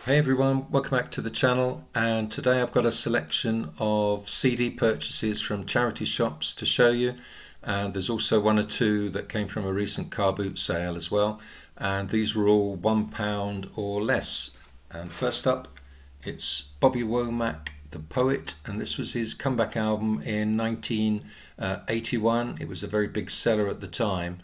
Hey everyone, welcome back to the channel, and today I've got a selection of CD purchases from charity shops to show you, and there's also one or two that came from a recent car boot sale as well, and these were all £1 or less. And first up, it's Bobby Womack, the poet, and this was his comeback album in 1981. It was a very big seller at the time.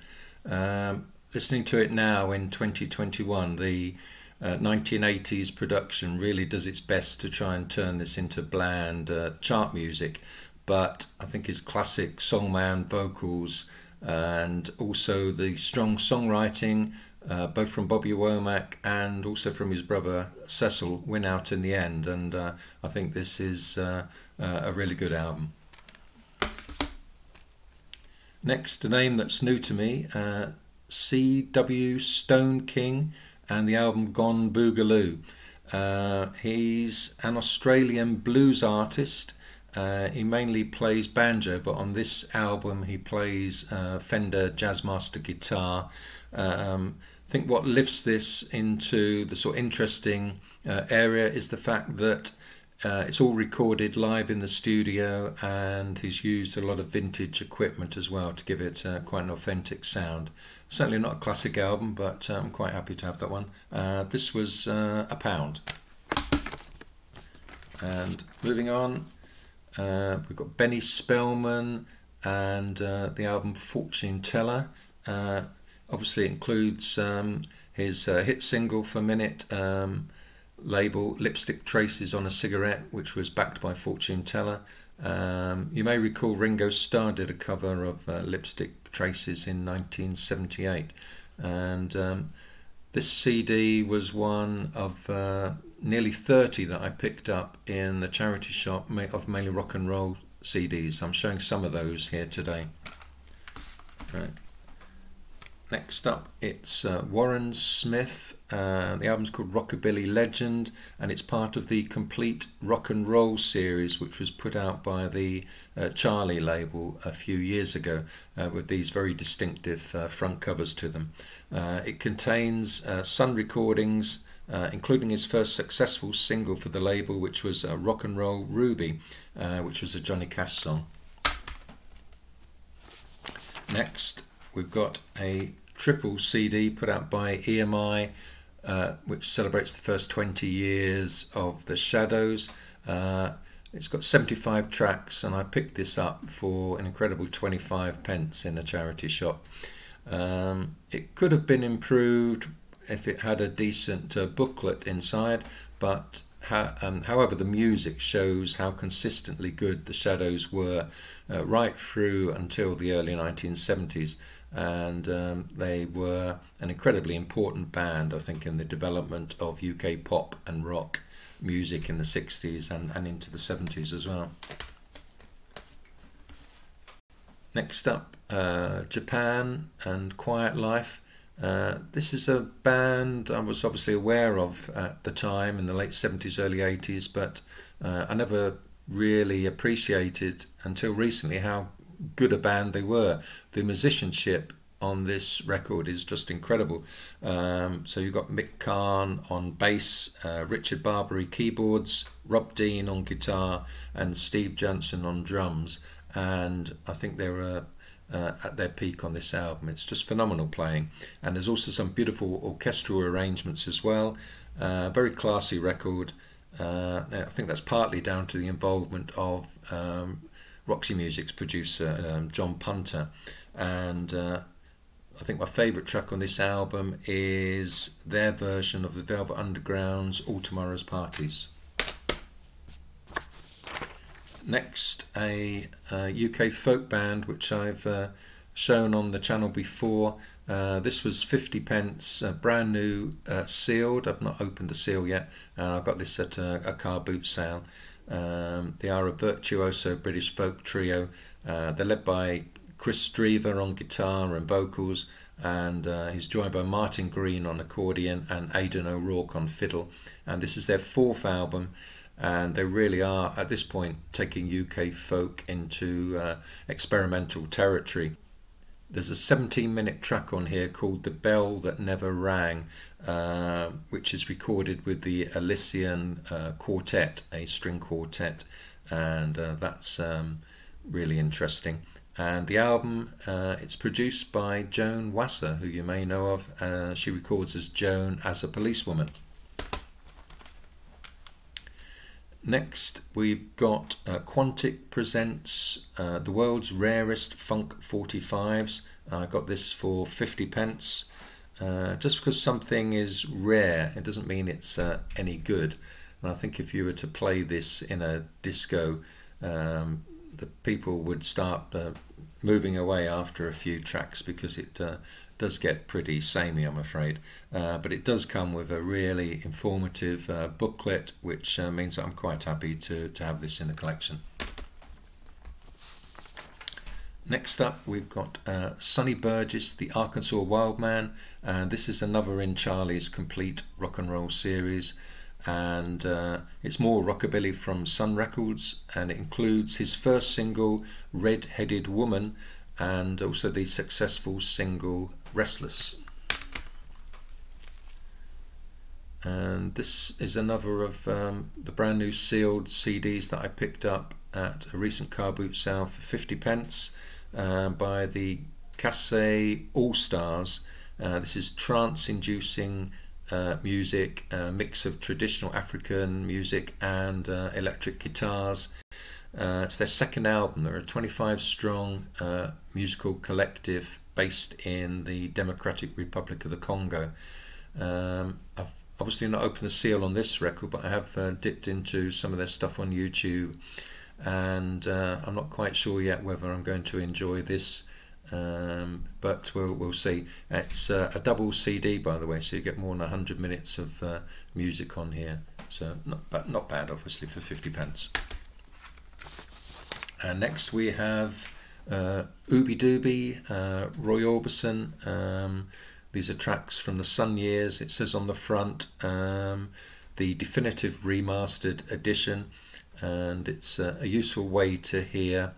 Listening to it now in 2021, the 1980s production really does its best to try and turn this into bland chart music, but I think his classic soulman vocals and also the strong songwriting, both from Bobby Womack and also from his brother Cecil, win out in the end, and I think this is a really good album. Next, a name that's new to me, C.W. Stone King, and the album Gone Boogaloo. He's an Australian blues artist. He mainly plays banjo, but on this album he plays Fender Jazzmaster guitar. I think what lifts this into the sort of interesting area is the fact that it's all recorded live in the studio, and he's used a lot of vintage equipment as well to give it quite an authentic sound. Certainly not a classic album, but I'm quite happy to have that one. This was £1. And moving on, we've got Benny Spellman and the album Fortune Teller. Obviously it includes his hit single for Minute, label Lipstick Traces on a Cigarette, which was backed by Fortune Teller. You may recall Ringo Starr did a cover of Lipstick Traces in 1978, and this CD was one of nearly 30 that I picked up in a charity shop of mainly rock and roll CDs. I'm showing some of those here today. Right. Next up, it's Warren Smith. The album's called Rockabilly Legend, and it's part of the Complete Rock and Roll series, which was put out by the Charlie label a few years ago, with these very distinctive front covers to them. It contains Sun recordings, including his first successful single for the label, which was Rock and Roll Ruby, which was a Johnny Cash song. Next, we've got a triple CD put out by EMI, which celebrates the first 20 years of The Shadows. It's got 75 tracks, and I picked this up for an incredible 25p in a charity shop. It could have been improved if it had a decent booklet inside, but however, the music shows how consistently good The Shadows were right through until the early 1970s, and they were an incredibly important band, I think, in the development of UK pop and rock music in the 60s and into the 70s as well. Next up, Japan and Quiet Life. This is a band I was obviously aware of at the time in the late 70s, early 80s, but I never really appreciated until recently how good a band they were. The musicianship on this record is just incredible. So you've got Mick Karn on bass, Richard Barbary keyboards, Rob Dean on guitar, and Steve Johnson on drums, and I think they were at their peak on this album. It's just phenomenal playing, and there's also some beautiful orchestral arrangements as well. Very classy record. I think that's partly down to the involvement of Roxy Music's producer John Punter, and I think my favourite track on this album is their version of the Velvet Underground's All Tomorrow's Parties. Next, a UK folk band which I've shown on the channel before. This was 50p, brand new, sealed. I've not opened the seal yet. I got this at a car boot sale. They are a virtuoso British folk trio. They're led by Kris Drever on guitar and vocals, and he's joined by Martin Green on accordion and Aidan O'Rourke on fiddle. And this is their fourth album, and they really are at this point taking UK folk into experimental territory. There's a 17-minute track on here called The Bell That Never Rang, which is recorded with the Elysian Quartet, a string quartet, and that's really interesting. And the album, it's produced by Joan Wasser, who you may know of. She records as Joan As a Police Woman. Next, we've got Quantic Presents the world's rarest funk 45s. I got this for 50p. Just because something is rare, it doesn't mean it's any good. And I think if you were to play this in a disco, the people would start moving away after a few tracks, because it does get pretty samey, I'm afraid. But it does come with a really informative booklet, which means that I'm quite happy to have this in the collection. Next up, we've got Sonny Burgess, the Arkansas Wildman, and this is another in Charlie's complete rock and roll series. And it's more rockabilly from Sun Records, and it includes his first single Red-Headed Woman, and also the successful single Restless. And this is another of the brand new sealed CDs that I picked up at a recent car boot sale for 50p by the KASAI ALLSTARS. This is trance-inducing music, a mix of traditional African music and electric guitars. It's their second album. They're a 25-strong musical collective based in the Democratic Republic of the Congo. I've obviously not opened the seal on this record, but I have dipped into some of their stuff on YouTube, and I'm not quite sure yet whether I'm going to enjoy this. But we'll see. It's a double CD, by the way, so you get more than 100 minutes of music on here. So not bad, obviously, for 50p. And next we have Ooby Dooby, Roy Orbison. These are tracks from the Sun years. It says on the front the definitive remastered edition, and it's a useful way to hear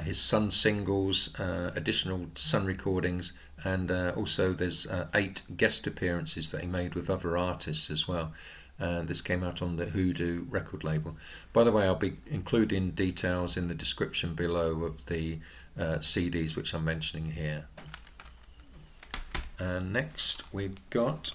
his Sun singles, additional Sun recordings, and also there's 8 guest appearances that he made with other artists as well. This came out on the Hoodoo record label. By the way, I'll be including details in the description below of the CDs which I'm mentioning here. And next we've got,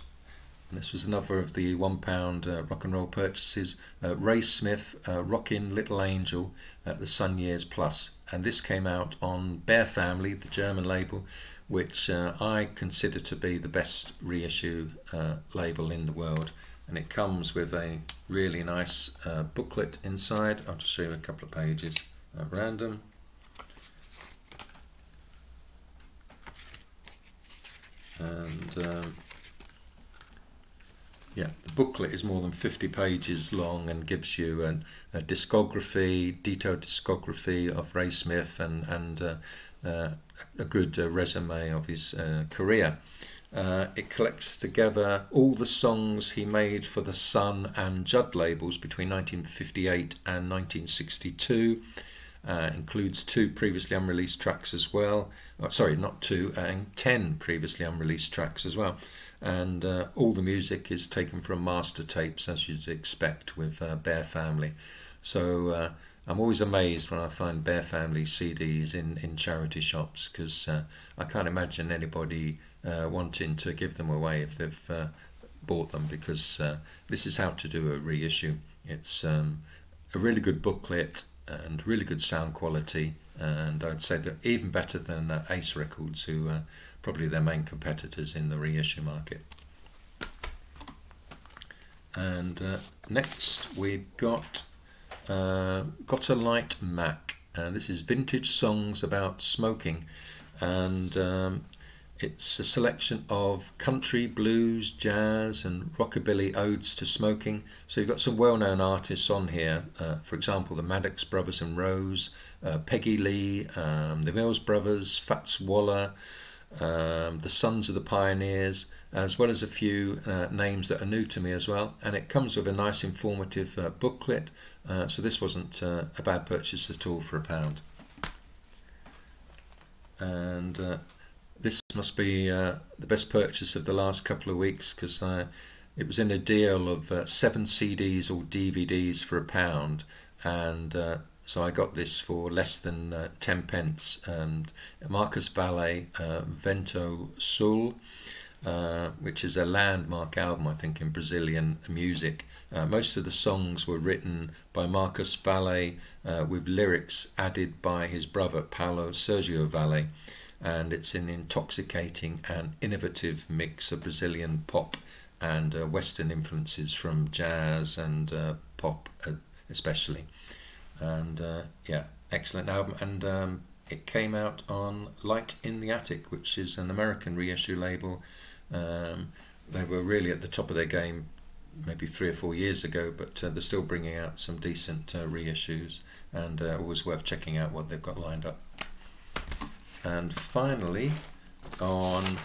and this was another of the £1 rock and roll purchases, Ray Smith, Rockin' Little Angel at the Sun Years Plus. And this came out on Bear Family, the German label, which I consider to be the best reissue label in the world. And it comes with a really nice booklet inside. I'll just show you a couple of pages at random. And yeah, the booklet is more than 50 pages long and gives you a discography, detailed discography of Ray Smith, and a good resume of his career. It collects together all the songs he made for the Sun and Judd labels between 1958 and 1962. Includes 2 previously unreleased tracks as well. Sorry, not 2, 10 previously unreleased tracks as well. And all the music is taken from master tapes, as you'd expect with Bear Family. So I'm always amazed when I find Bear Family CDs in charity shops, because I can't imagine anybody wanting to give them away if they've bought them, because this is how to do a reissue. It's a really good booklet and really good sound quality, and I'd say that even better than Ace Records, who are probably their main competitors in the reissue market. And next we've got a Light Mac, and this is vintage songs about smoking, and it's a selection of country, blues, jazz and rockabilly odes to smoking. So you've got some well-known artists on here, for example the Maddox Brothers and Rose, Peggy Lee, the Mills Brothers, Fats Waller, the Sons of the Pioneers, as well as a few names that are new to me as well. And it comes with a nice informative booklet, so this wasn't a bad purchase at all for £1. And this must be the best purchase of the last couple of weeks, because it was in a deal of 7 CDs or DVDs for £1, and so I got this for less than 10 pence. And Marcus Valle, Vento Sul, which is a landmark album, I think, in Brazilian music. Most of the songs were written by Marcus Valle, with lyrics added by his brother Paulo Sergio Valle, and it's an intoxicating and innovative mix of Brazilian pop and Western influences from jazz and pop especially. And yeah, excellent album. And it came out on Light in the Attic, which is an American reissue label. They were really at the top of their game maybe 3 or 4 years ago, but they're still bringing out some decent reissues, and always worth checking out what they've got lined up. And finally, on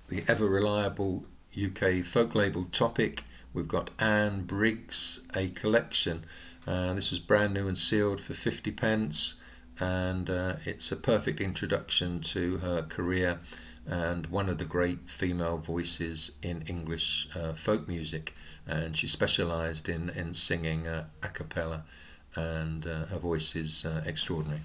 the ever reliable UK folk label Topic, we've got BRIGGS A Collection. This was brand new and sealed for 50 pence, and it's a perfect introduction to her career, and one of the great female voices in English folk music. And she specialised in singing a cappella, and her voice is extraordinary.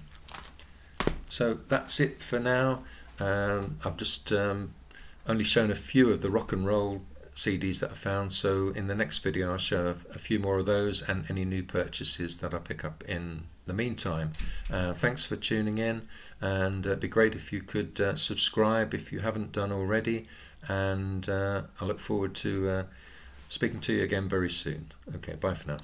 So that's it for now. I've just only shown a few of the rock and roll CDs that I found, so in the next video I'll show a few more of those and any new purchases that I pick up in the meantime. Thanks for tuning in, and it'd be great if you could subscribe if you haven't done already, and I look forward to speaking to you again very soon. Okay, bye for now.